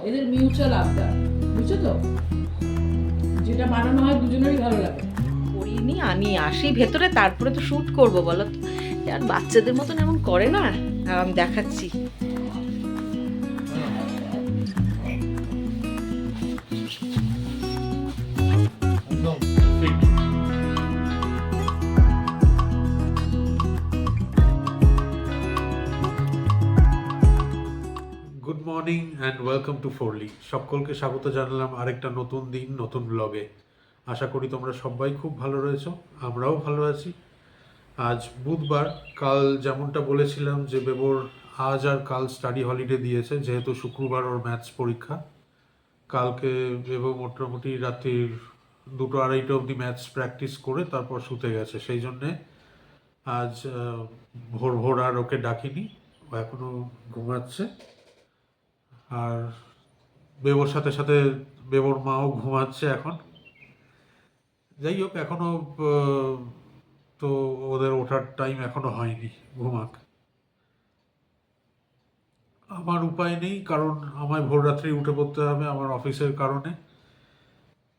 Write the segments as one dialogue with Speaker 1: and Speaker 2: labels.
Speaker 1: এদের মিউচুয়াল আবদার, বুঝছো তো? যেটা বানানো হয় দুজনেরই ভালো লাগে।
Speaker 2: করিনি, আমি আসি ভেতরে, তারপরে তো শ্যুট করবো বলো তো। আর বাচ্চাদের মতন এমন করে না। আর আমি দেখাচ্ছি।
Speaker 3: Good morning and welcome to ফোরলি। সকলকে স্বাগত জানালাম আরেকটা নতুন দিন নতুন ব্লগে। আশা করি তোমরা সবাই খুব ভালো রয়েছো, আমরাও ভালো আছি। আজ বুধবার, কাল যেমনটা বলেছিলাম যে বেবোর আজ আর কাল স্টাডি হলিডে দিয়েছে, যেহেতু শুক্রবার ওর ম্যাথস পরীক্ষা। কালকে বেবো মোটামুটি রাত্রির 2-2:30 অবধি ম্যাথস প্র্যাকটিস করে তারপর শুতে গেছে। সেই জন্যে আজ ভোর ভোর আর ওকে ডাকিনি, ও এখনও ঘুমাচ্ছে। আর বেবোর সাথে সাথে বেবোর মাও ঘুমাচ্ছে এখন। যাই হোক, এখনো তো ওদের ওঠার টাইম এখনো হয়নি, ঘুমাক। আমার উপায় নেই, কারণ আমায় ভোর রাত্রি উঠে পড়তে হবে আমার অফিসের কারণে।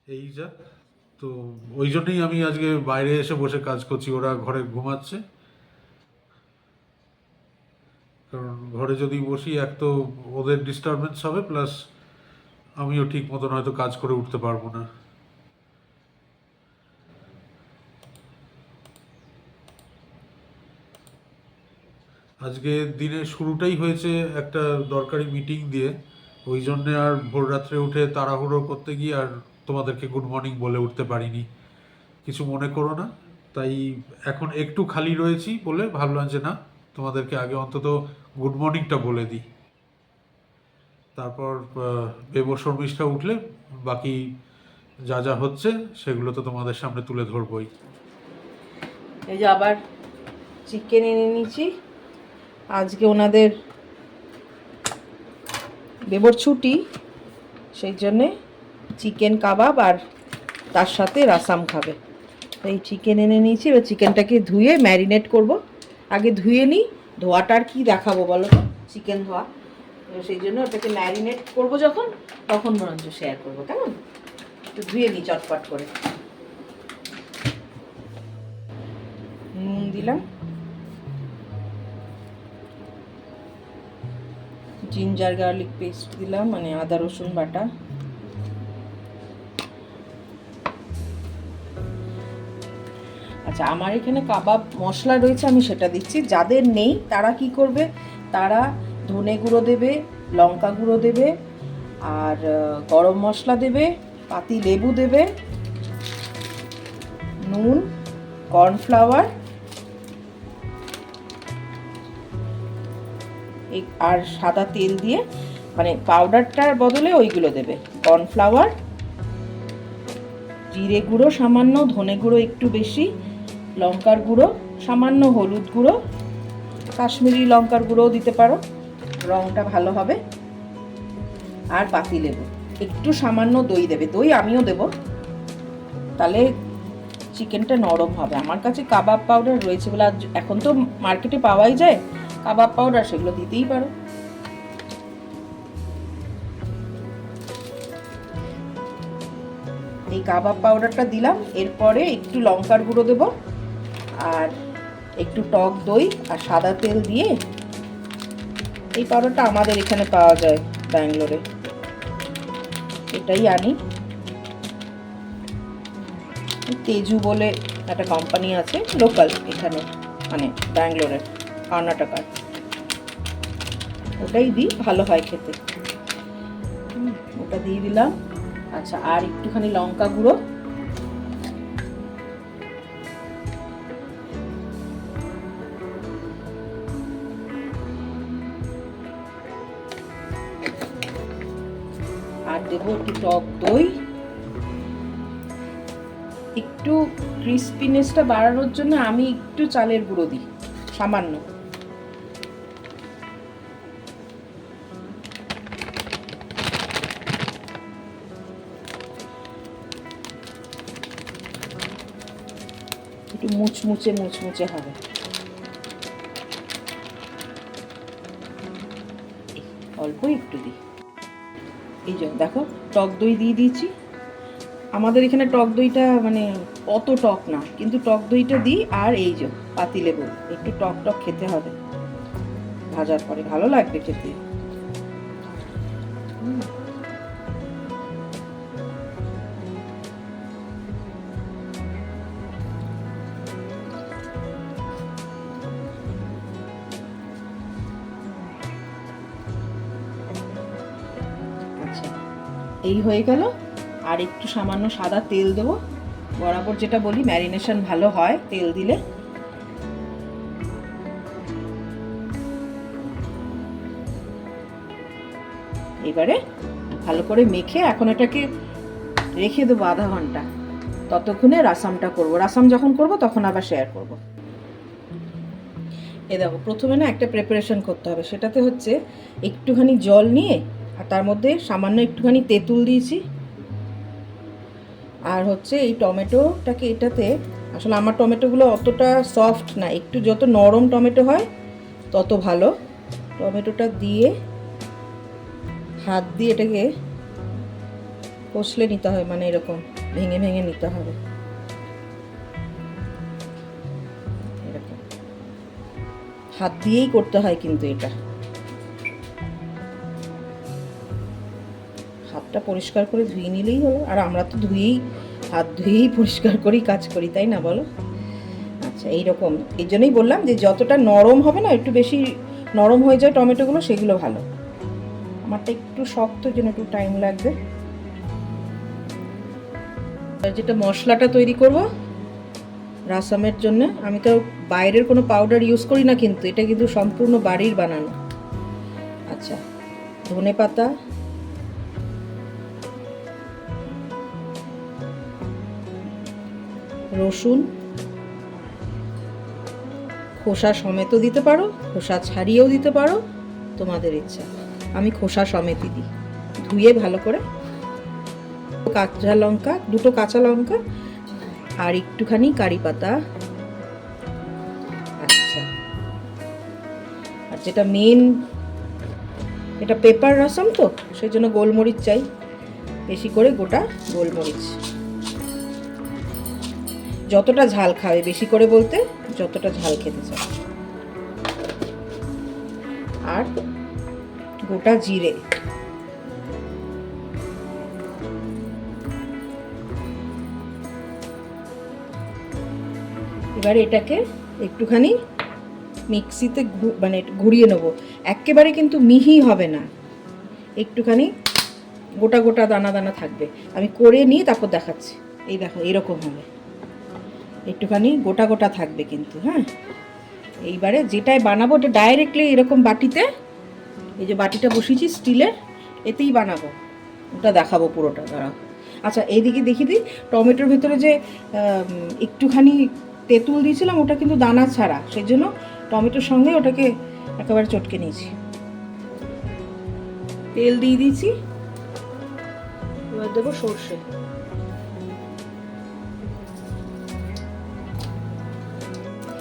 Speaker 3: এই যা, তো ওই জন্যই আমি আজকে বাইরে এসে বসে কাজ করছি। ওরা ঘরে ঘুমাচ্ছে, কারণ ঘরে যদি বসি এক তো ওদের ডিস্টারবেন্স হবে, প্লাস আমিও ঠিক মতন হয়তো কাজ করে উঠতে পারবো না। আজকে দিনের শুরুটাই হয়েছে একটা দরকারি মিটিং দিয়ে, ওই জন্যে আর ভোর রাত্রে উঠে তাড়াহুড়ো করতে গিয়ে আর তোমাদেরকে গুড মর্নিং বলে উঠতে পারিনি। কিছু মনে করো না। তাই এখন একটু খালি রয়েছি বলে ভাবলাম যে না, তোমাদেরকে আগে অন্তত গুড মর্নিংটা বলে দিই। তারপর বেবো শর্মিষ্ঠা উঠলে বাকি যা যা হচ্ছে সেগুলো তো তোমাদের সামনে তুলে ধরবই।
Speaker 2: এই যে আবার চিকেন এনে নিয়েছি। আজকে ওনাদের বেবোর ছুটি, সেই জন্যে চিকেন কাবাব আর তার সাথে রাসাম খাবে। এই চিকেন এনে নিয়েছি, এবার চিকেনটাকে ধুয়ে ম্যারিনেট করব। আগে ধুয়ে নিই, ধোয়াটা আর কি দেখাবো বলো তো, চিকেন ধোয়া। সেই জন্য ওটাকে ম্যারিনেট করব যখন, তখন বরঞ্চ শেয়ার করবো, কেমন? একটু ধুয়ে নিই চটপট করে। নুন দিলাম, জিঞ্জার গার্লিক পেস্ট দিলাম, মানে আদা রসুন বাটা। আচ্ছা, আমার এখানে কাবাব মশলা রয়েছে, আমি সেটা দিচ্ছি। যাদের নেই তারা কি করবে, তারা ধনে গুঁড়ো দেবে, লঙ্কা গুঁড়ো দেবে, আর গরম মশলা দেবে, পাতি লেবু দেবে, নুন, কর্নফ্লাওয়ার আর সাদা তেল দিয়ে, মানে পাউডারটার বদলে ওইগুলো দেবে। কর্নফ্লাওয়ার, জিরে গুঁড়ো সামান্য, ধনে গুঁড়ো একটু বেশি, লঙ্কার গুঁড়ো সামান্য, হলুদ গুঁড়ো, কাশ্মীরি লঙ্কার গুঁড়োও দিতে পারো, রঙটা ভালো হবে, আর পাতিলেবু। একটু সামান্য দই দেবে, দই আমিও দেব, তাহলে চিকেনটা নরম হবে। আমার কাছে কাবাব পাউডার রয়েছে বলে, এখন তো মার্কেটে পাওয়াই যায় কাবাব পাউডার, সেগুলো দিতেই পারো। এই কাবাব পাউডারটা দিলাম, এরপরে একটু লঙ্কার গুঁড়ো দেব, আর একটু টক দই আর সাদা তেল দিয়ে। এই পাউডারটা আমাদের এখানে পাওয়া যায় ব্যাঙ্গালোরে, এটাই আনি। তেজু বলে একটা কোম্পানি আছে লোকাল এখানে, মানে ব্যাঙ্গালোরে, কর্ণাটকার, ওটাই দিই, ভালো হয় খেতে। ওটা দিয়ে দিলাম। আচ্ছা, আর একটুখানি লঙ্কা গুঁড়ো, আর দেবো একটু টক দই। একটু ক্রিস্পিনেসটা বাড়ানোর জন্য আমি একটু চালের গুঁড়ো দিই, সামান্য। একটু মুচমুচে মুচমুচে হবে। অল্প একটু দিই। এই যে দেখো টক দই দিয়ে দিয়েছি। আমাদের এখানে টক দইটা মানে অত টক না, কিন্তু টক দইটা দিই। আর এই যে পাতিলেবু, একটু টক টক খেতে হবে, ভাজার পরে ভালো লাগবে খেতে। আচ্ছা, এই হয়ে গেল। আর একটু সামান্য সাদা তেল দেবো, বরাবর যেটা বলি ম্যারিনেশন ভালো হয় তেল দিলে। এবারে ভালো করে মেখে এখন এটাকে রেখে দেবো আধা ঘন্টা। ততক্ষণে রাসামটা করব। রাসাম যখন করব তখন আবার শেয়ার করব। এ দেখো, প্রথমে না একটা প্রিপারেশন করতে হবে, সেটাতে হচ্ছে একটুখানি জল নিয়ে আর তার মধ্যে সামান্য একটুখানি তেঁতুল দিয়েছি। আর হচ্ছে এই টমেটোটাকে এটাতে, আসলে আমার টমেটোগুলো অতটা সফট না, একটু যত নরম টমেটো হয় তত ভালো। টমেটোটা দিয়ে হাত দিয়ে এটাকে কষলে নিতে হবে, মানে এরকম ভেঙে ভেঙে নিতে হবে। এরকম হাত দিয়েই করতে হয়, কিন্তু এটা হাতটা পরিষ্কার করে ধুয়ে নিলেই হলো। আর আমরা তো হাত ধুয়েই পরিষ্কার করেই কাজ করি, তাই না বলো? আচ্ছা, এইরকম, এই জন্যই বললাম যে যতটা নরম হবে না, একটু বেশি নরম হয়ে যায় টমেটোগুলো, সেগুলো ভালো। আমারটা একটু শক্ত, জন্য একটু টাইম লাগবে। যেটা মশলাটা তৈরি করব রাসামের জন্য, আমি তো বাইরের কোনো পাউডার ইউজ করি না, কিন্তু এটা কিন্তু সম্পূর্ণ বাড়ির বানানো। আচ্ছা, ধনেপাতা, রসুন, খোসা সমেতও দিতে পারো, খোসা ছাড়িয়েও দিতে পারো, তোমাদের ইচ্ছা। আমি খোসা সমেতই দিই, ধুয়ে ভালো করে। কাঁচা লঙ্কা, দুটো কাঁচা লঙ্কা, আর একটুখানি কারি পাতা। আচ্ছা, আর যেটা মেন, এটা পেপার রাসাম তো, সেই জন্য গোলমরিচ চাই, বেশি করে গোটা গোলমরিচ। যতটা ঝাল খাবে, বেশি করে বলতে যতটা ঝাল খেতে চাও। আর গোটা জিরে। এবার এটাকে একটুখানি মিক্সিতে মানে ঘুরিয়ে নেবো। একেবারে কিন্তু মিহি হবে না, একটুখানি গোটা গোটা দানা দানা থাকবে। আমি করে নিয়ে তারপর দেখাচ্ছি। এই দেখো, এরকম হবে, একটুখানি গোটা গোটা থাকবে কিন্তু। হ্যাঁ, এইবারে যেটাই বানাবো ওটা ডাইরেক্টলি এরকম বাটিতে, এই যে বাটিটা বসিয়েছি স্টিলের, এতেই বানাবো। ওটা দেখাবো পুরোটা, দাঁড়াও। আচ্ছা, এইদিকে দেখিয়ে দিই, টমেটোর ভেতরে যে একটুখানি তেঁতুল দিয়েছিলাম, ওটা কিন্তু দানা ছাড়া, সেই জন্য টমেটোর সঙ্গে ওটাকে একেবারে চটকে নিয়েছি। তেল দিয়ে দিয়েছি, এবার দেবো সর্ষে।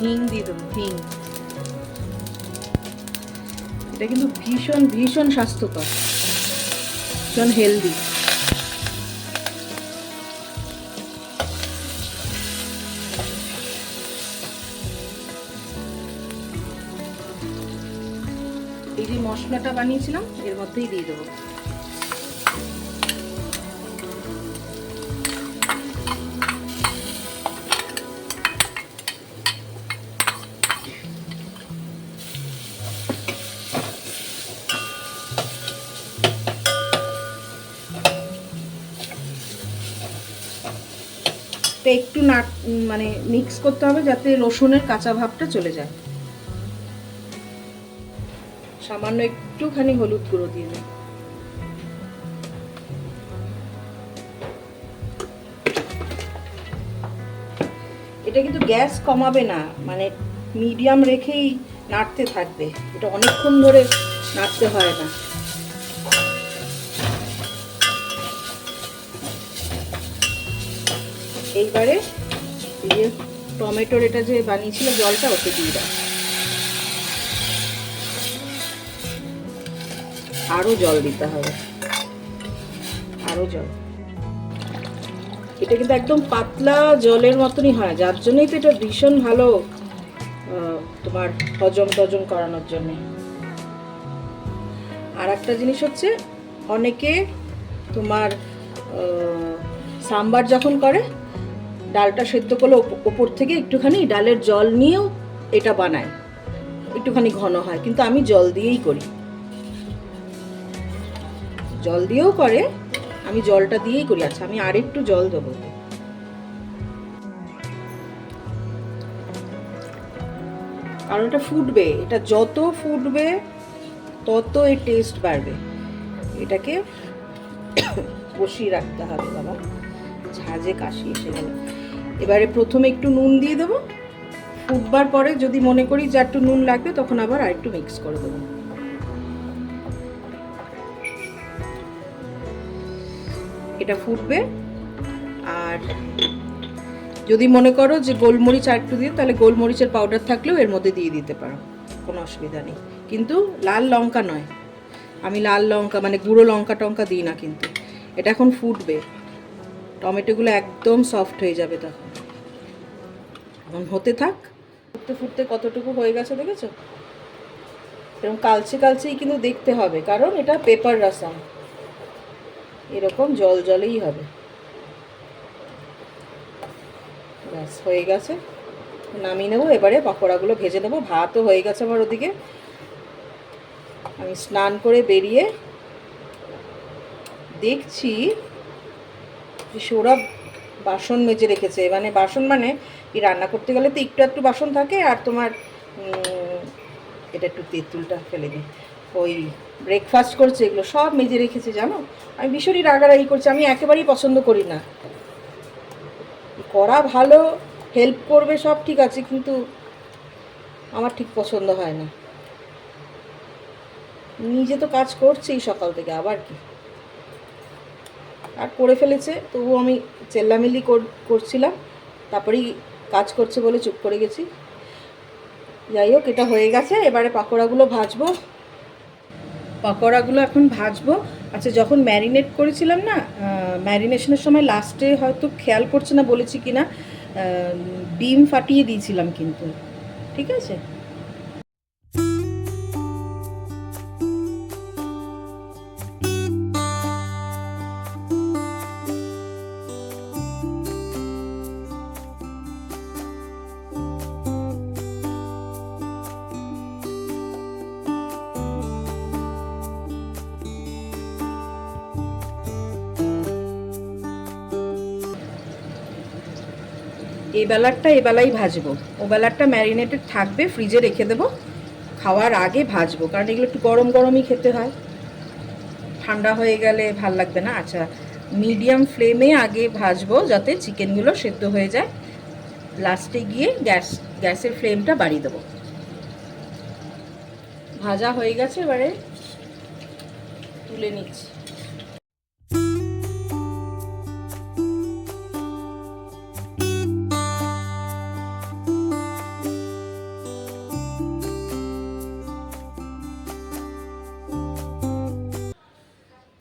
Speaker 2: হিং দিয়ে দেবো, হিং। এটা কিন্তু ভীষণ ভীষণ স্বাস্থ্যকর, ভীষণ হেলদি। এই যে মশলাটা বানিয়েছিলাম এর মধ্যেই দিয়ে দেবো। একটু মানে মিক্স করতে হবে যাতে রসুনের কাঁচা ভাবটা চলে যায়। সামান্য একটুখানি হলুদ গুঁড়ো দিয়ে দেব। এটা কিন্তু গ্যাস কমাবে না, মানে মিডিয়াম রেখেই নাড়তে থাকবে, এটা অনেকক্ষণ ধরে নাড়তে হয় না। এইবারে এই যে টমেটোর এটা যে বানিয়েছিল জলটা, ওকে দিয়ে দাও। আরো জল দিতে হবে। আরও জল। এটা কিন্তু একদম পাতলা জলের মতনই হয়, যার জন্যই তো এটা ভীষণ ভালো তোমার হজম টজম করানোর জন্যে। আর একটা জিনিস হচ্ছে, অনেকে তোমার সাম্বার যখন করে, ডালটা সেদ্ধ করলে ওপর থেকে একটুখানি ডালের জল নিয়েও এটা বানায়, একটুখানি ঘন হয়, কিন্তু আমি জল দিয়েই করি। জল দিয়েও করে, আমি জলটা দিয়েই করি। আচ্ছা, আমি আরেকটু জল দেবো। কারণ এটা ফুটবে, এটা যত ফুটবে তত এর টেস্ট বাড়বে। এটাকে বসিয়ে রাখতে হবে বাবা, ঝাঁঝে কাশি এসে গেল। এবারে প্রথমে একটু নুন দিয়ে দেবো, ফুটবার পরে যদি মনে করি যে একটু নুন লাগবে তখন আবার আরেকটু মিক্স করে দেবো। এটা ফুটবে। আর যদি মনে করো যে গোলমরিচ আর একটু দিয়ে, তাহলে গোলমরিচের পাউডার থাকলেও এর মধ্যে দিয়ে দিতে পারো, কোনো অসুবিধা নেই। কিন্তু লাল লঙ্কা নয়, আমি লাল লঙ্কা মানে গুঁড়ো লঙ্কা টঙ্কা দিই না। কিন্তু এটা এখন ফুটবে, টমেটোগুলো একদম সফট হয়ে যাবে তখন। এখন হতে থাক। ফুটতে ফুটতে কতটুকু হয়ে গেছে দেখেছো? এরকম কালচে কালচেই কিন্তু দেখতে হবে, কারণ এটা পেপার রাসাম, এরকম জল জলেই হবে। ব্যাস হয়ে গেছে, নামিয়ে নেবো। এবারে পকোড়াগুলো ভেজে নেবো। ভাতও হয়ে গেছে আমার ওদিকে। আমি স্নান করে বেরিয়ে দেখছি যে সৌরভ বাসন মেজে রেখেছে। মানে বাসন মানে এই রান্না করতে গেলে তো একটু একটু বাসন থাকে। আর তোমার এটা একটু তেঁতুলটা ফেলে দিই, ওই ব্রেকফাস্ট করছে, এগুলো সব মেজে রেখেছে জানো। আমি ভীষণই রাগারাগি করছি, আমি একেবারেই পছন্দ করি না। করা ভালো, হেল্প করবে সব ঠিক আছে, কিন্তু আমার ঠিক পছন্দ হয় না। নিজে তো কাজ করছেই সকাল থেকে, আবার কি। আর করে ফেলেছে, তবু আমি চেল্লামিল্লি করছিলাম, তারপরেই কাজ করছে বলে চুপ করে গেছি। যাই হোক, এটা হয়ে গেছে। এবারে পাকোড়াগুলো ভাজবো। পাকোড়াগুলো এখন ভাজবো। আচ্ছা, যখন ম্যারিনেট করেছিলাম না, ম্যারিনেশনের সময় লাস্টে হয়তো খেয়াল করছে না বলেছি কি না, ডিম ফাটিয়ে দিয়েছিলাম কিন্তু, ঠিক আছে। এই বেলায় ভাজবো, ও বেলারটা ম্যারিনেটেড থাকবে, ফ্রিজে রেখে দেবো। খাওয়ার আগে ভাজবো, কারণ এগুলো একটু গরম গরমই খেতে হয়, ঠান্ডা হয়ে গেলে ভাল লাগবে না। আচ্ছা, মিডিয়াম ফ্লেমে আগে ভাজবো যাতে চিকেনগুলো সেদ্ধ হয়ে যায়। লাস্টে গিয়ে গ্যাসের ফ্লেমটা বাড়িয়ে দেবো। ভাজা হয়ে গেছে, এবারে তুলে নিচ্ছি।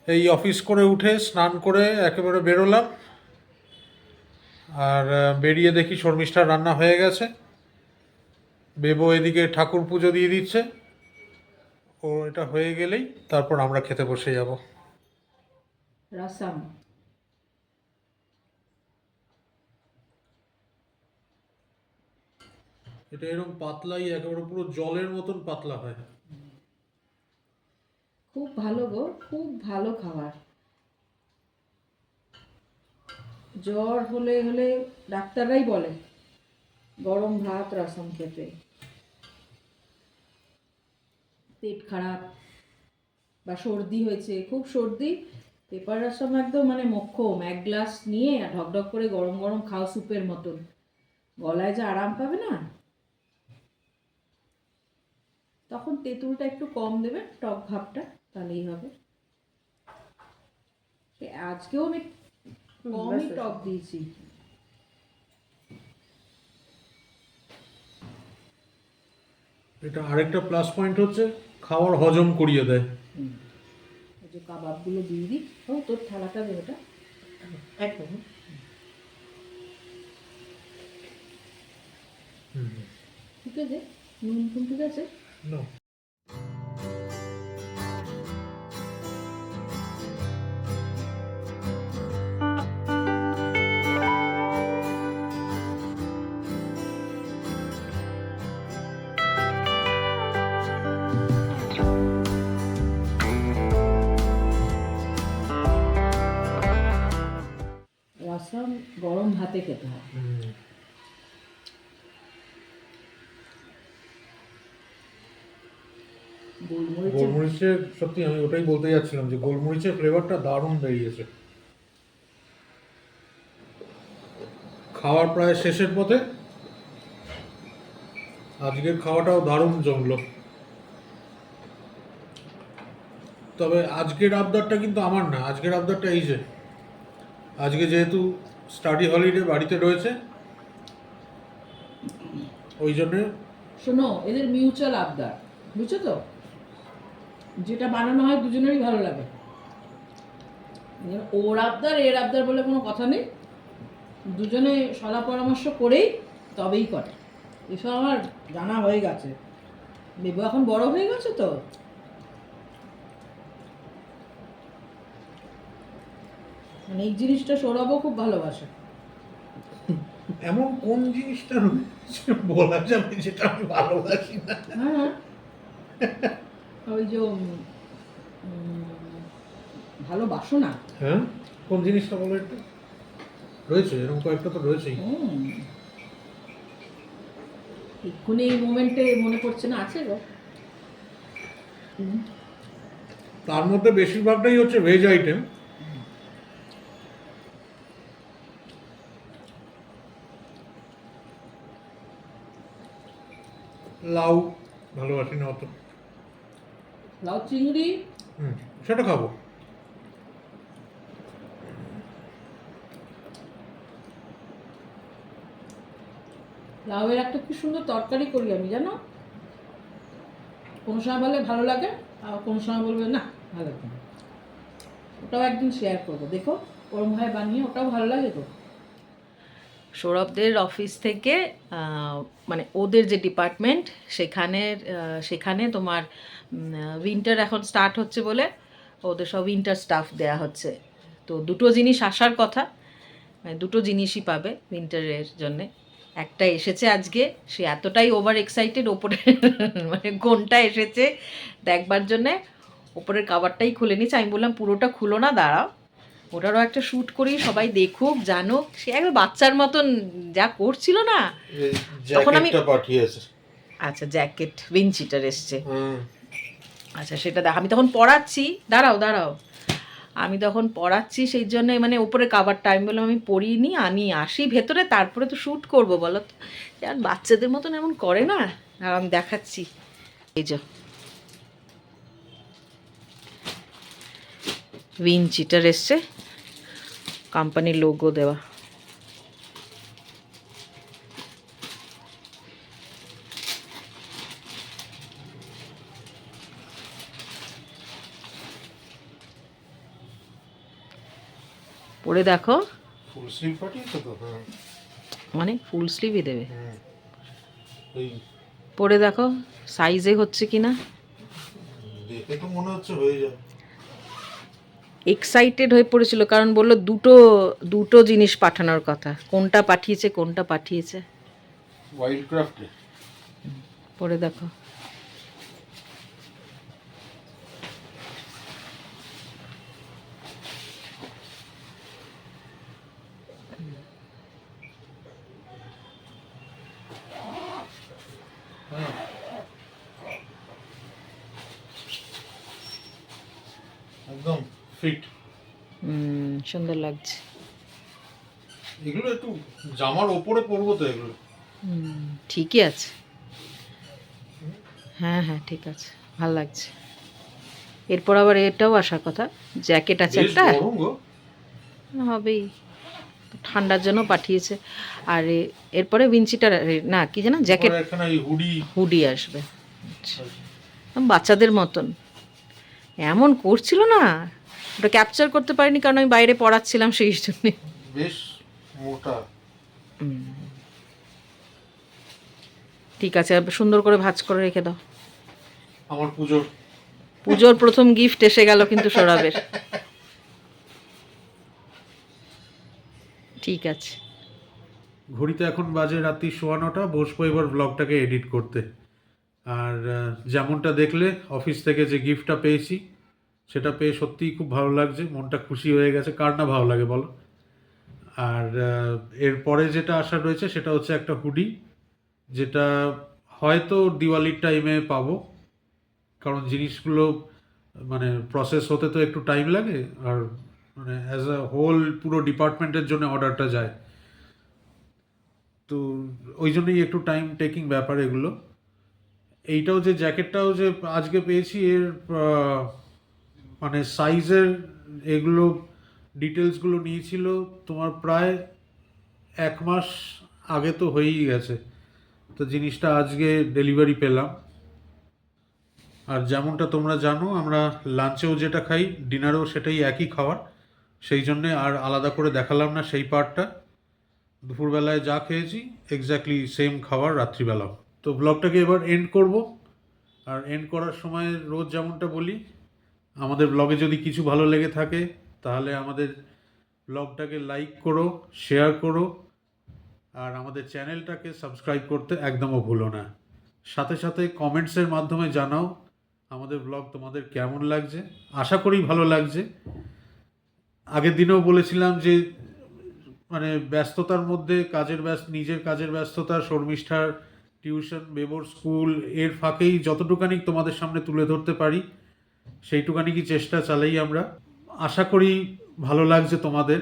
Speaker 3: এই অফিস করে উঠে স্নান করে একেবারে বেরোলাম, আর বেরিয়ে দেখি শর্মিষ্ঠার রান্না হয়ে গেছে। বেবো এদিকে ঠাকুর পুজো দিয়ে দিচ্ছে। ও এটা হয়ে গেলেই তারপর আমরা খেতে বসে যাব।
Speaker 1: রাসাম
Speaker 3: এটা এরকম পাতলাই, একেবারে পুরো জলের মতন পাতলা হয়।
Speaker 1: খুব ভালো গো, খুব ভালো খাবার। জ্বর হলে ডাক্তাররাই বলে গরম ভাত রসম খেতে। পেট খারাপ বা সর্দি হয়েছে, খুব সর্দি, পেপার রসম একদম মানে মোক্ষম। এক গ্লাস নিয়ে ঢকঢক করে গরম গরম খাও, স্যুপের মতন। গলায় যে আরাম পাবে না। তখন তেঁতুলটা একটু কম দেবে, টক ভাবটা, তাহলেই হবে। আজকেও আমি কমই টক দিয়েছি।
Speaker 3: এটা আরেকটা প্লাস পয়েন্ট হচ্ছে, খাওয়ার হজম করিয়ে দেয়।
Speaker 1: যে কাবাবগুলো দিয়ে দিই। ও তোর থালাটা দে ওটা।
Speaker 2: একদম।
Speaker 1: ঠিক আছে, নুন টুন ঠিক আছে।
Speaker 3: No.
Speaker 1: রসম গরম ভাতে খেতে হয়। গোলমরিচের
Speaker 3: গোলমরিচের সত্যি আমি ওটাই বলতে যাচ্ছিলাম যে গোলমরিচের ফ্লেভারটা দারুণ বেরিয়েছে। খাওয়ার প্রায় শেষের পথে, আজকের খাওয়াটাও দারুণ জমলো। তবে আজকের আবদারটা কিন্তু আমার না, আজকের আবদারটা এই যে আজকে যেহেতু স্টাডি হলিডে বাড়িতে রয়েছে, ওই জন্যে
Speaker 1: শোনো, এদের মিউচুয়াল আবদার, বুঝছো তো? যেটা বানানো হয় দুজনেরই ভালো লাগে। ওর আবদার এর আবদার বলে কোনো কথা নেই, দুজনে সলা পরামর্শ করেই তবেই করে। এসব আমার জানা হয়ে গেছে। বেবু এখন বড় হয়ে গেছে তো, মানে এই জিনিসটা সৌরভও খুব ভালোবাসে।
Speaker 3: এমন কোন জিনিসটা রয়েছে বলা যাবে যেটা আমি ভালোবাসি না?
Speaker 1: হ্যাঁ, ওই যে ভালোবাসো না।
Speaker 3: হ্যাঁ, কোন জিনিসটা বলো একটু? রয়েছে এরকম কয়েকটা তো রয়েছেই।
Speaker 1: এক্ষুনি এই মোমেন্টে মনে পড়ছে না, আছে গো।
Speaker 3: তার মধ্যে বেশিরভাগটাই হচ্ছে ভেজ আইটেম। লাউ ভালোবাসি না অত।
Speaker 1: লাউ চিংড়ি
Speaker 3: সেটা খাবো।
Speaker 1: লাউয়ের একটা কি সুন্দর তরকারি করি আমি, জানো? কোনো সময় বলে ভালো লাগে, আর কোনো সময় বলবে না ভালো লাগে না। ওটাও একদিন শেয়ার করবো, দেখো ওরম ভাই বানিয়ে, ওটাও ভালো লাগে তো।
Speaker 2: সৌরভদের অফিস থেকে মানে ওদের যে ডিপার্টমেন্ট সেখানে তোমার উইন্টার এখন স্টার্ট হচ্ছে বলে ওদের সব উইন্টার স্টাফ দেয়া হচ্ছে। তো দুটো জিনিস আসার কথা, মানে দুটো জিনিসই পাবে উইন্টারের জন্যে। একটা এসেছে আজকে, সে এতটাই ওভার এক্সাইটেড, ওপরে মানে কোনটা এসেছে দেখবার জন্যে ওপরের কাভারটাই খুলে নিচ্ছে। আমি বললাম পুরোটা খুলো না, দাঁড়াও, ওটারও একটা শ্যুট করি, সবাই দেখুক জানুক। সে একবার বাচ্চার মতন যা করছিল না, তখন আমি
Speaker 3: পাঠিয়েছে।
Speaker 2: আচ্ছা জ্যাকেট উইন্ডচিটার এসছে, আচ্ছা সেটা দেখ। আমি তখন পড়াচ্ছি, দাঁড়াও আমি তখন পড়াচ্ছি, সেই জন্য মানে ওপরে কাভারটা আমি বললাম আমি পড়িনি, আমি আসি ভেতরে তারপরে তো শ্যুট করবো, বলো তো। আর বাচ্চাদের মতন এমন করে না। আর আমি দেখাচ্ছি, এই যে উইন্ডচিটার এসছে, কোম্পানির লোগো দেওয়া। পরে দেখো,
Speaker 3: ফুল স্লিভ পাঠিয়েছে তো? হ্যাঁ,
Speaker 2: মানে ফুল স্লিভই দেবে।
Speaker 3: এই
Speaker 2: পরে দেখো সাইজে হচ্ছে কিনা।
Speaker 3: দেখে তো মনে হচ্ছে হয়ে যাবে।
Speaker 2: এক্সাইটেড হয়ে পড়েছিল, কারণ বললো দুটো জিনিস পাঠানোর কথা, কোনটা পাঠিয়েছে
Speaker 3: ওয়াইল্ড ক্রাফটে।
Speaker 2: পরে দেখো,
Speaker 3: একদম ফিট,
Speaker 2: সুন্দর লাগছে।
Speaker 3: এগুলো একটু জামার ওপরে পরবো তো এগুলো।
Speaker 2: ঠিকই আছে, হ্যাঁ ঠিক আছে, ভাল লাগছে। এরপর আবার এটাও আসার কথা, জ্যাকেট আছে একটা, হবেই, ঠান্ডার জন্য পাঠিয়েছে। আর এরপরে উইন্ডচিটার না কি জানো জ্যাকেট, হুডি আসবে, বাচ্চাদের মতন।
Speaker 1: এমন করছিল না, ওটা ক্যাপচার করতে পারিনি কারণ আমি বাইরে পড়াচ্ছিলাম সেই জন্যে।
Speaker 3: বেশ মোটা।
Speaker 1: ঠিক আছে, সুন্দর করে ভাঁজ করে রেখে দাও।
Speaker 3: আমার
Speaker 1: পুজোর প্রথম গিফট এসে গেল কিন্তু সৌরভের। ঠিক আছে।
Speaker 3: ঘড়িতে এখন বাজে রাত্রি 9:15, বসবো এবার ব্লগটাকে এডিট করতে। আর যেমনটা দেখলে অফিস থেকে যে গিফটটা পেয়েছি সেটা পেয়ে সত্যিই খুব ভালো লাগছে, মনটা খুশি হয়ে গেছে। কার না ভালো লাগে বলো? আর এরপরে যেটা আশা রয়েছে সেটা হচ্ছে একটা হুডি, যেটা হয়তো দিওয়ালির টাইমে পাবো, কারণ জিনিসগুলো মানে প্রসেস হতে তো একটু টাইম লাগে। আর মানে অ্যাজ আ হোল পুরো ডিপার্টমেন্টের জন্য অর্ডারটা যায়, তো ওই জন্যই একটু টাইম টেকিং ব্যাপার এগুলো। এইটাও যে জ্যাকেটটাও যে আজকে পেয়েছি, এর মানে সাইজের এগুলো ডিটেলসগুলো নিয়েছিল তোমার প্রায় 1 মাস আগে, তো হয়েই গেছে। তো জিনিসটা আজকে ডেলিভারি পেলাম। আর যেমনটা তোমরা জানো, আমরা লাঞ্চেও যেটা খাই ডিনারেও সেটাই একই খাবার, সেই জন্যে আর আলাদা করে দেখালাম না সেই পার্টটা। দুপুরবেলায় যা খেয়েছি এক্স্যাক্টলি সেম খাবার রাত্রিবেলাও। তো ব্লগটাকে এবার এন্ড করব। আর এন্ড করার সময় রোজ যেমনটা বলি, আমাদের ব্লগে যদি কিছু ভালো লেগে থাকে তাহলে আমাদের ব্লগটাকে লাইক করো, শেয়ার করো, আর আমাদের চ্যানেলটাকে সাবস্ক্রাইব করতে একদমও ভুলো না। সাথে সাথে কমেন্টসের মাধ্যমে জানাও আমাদের ব্লগ তোমাদের কেমন লাগছে। আশা করি ভালো লাগছে। আগের দিনেও বলেছিলাম যে মানে ব্যস্ততার মধ্যে নিজের কাজের ব্যস্ততা, শর্মিষ্ঠার টিউশন, বেবোর স্কুল, এর ফাঁকেই যতটুকানি তোমাদের সামনে তুলে ধরতে পারি সেইটুকানি কি চেষ্টা চালাই আমরা। আশা করি ভালো লাগছে তোমাদের।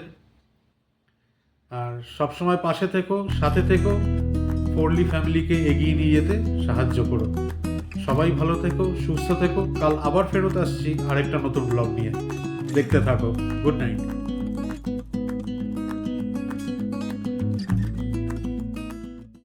Speaker 3: আর সবসময় পাশে থেকো, সাথে থেকো, ফোরলি ফ্যামিলিকে এগিয়ে নিয়ে যেতে সাহায্য করো। সবাই ভালো থেকো, সুস্থ থেকো। কাল আবার ফেরত আসছি আরেকটা নতুন ব্লগ নিয়ে, দেখতে থাকো। Good night.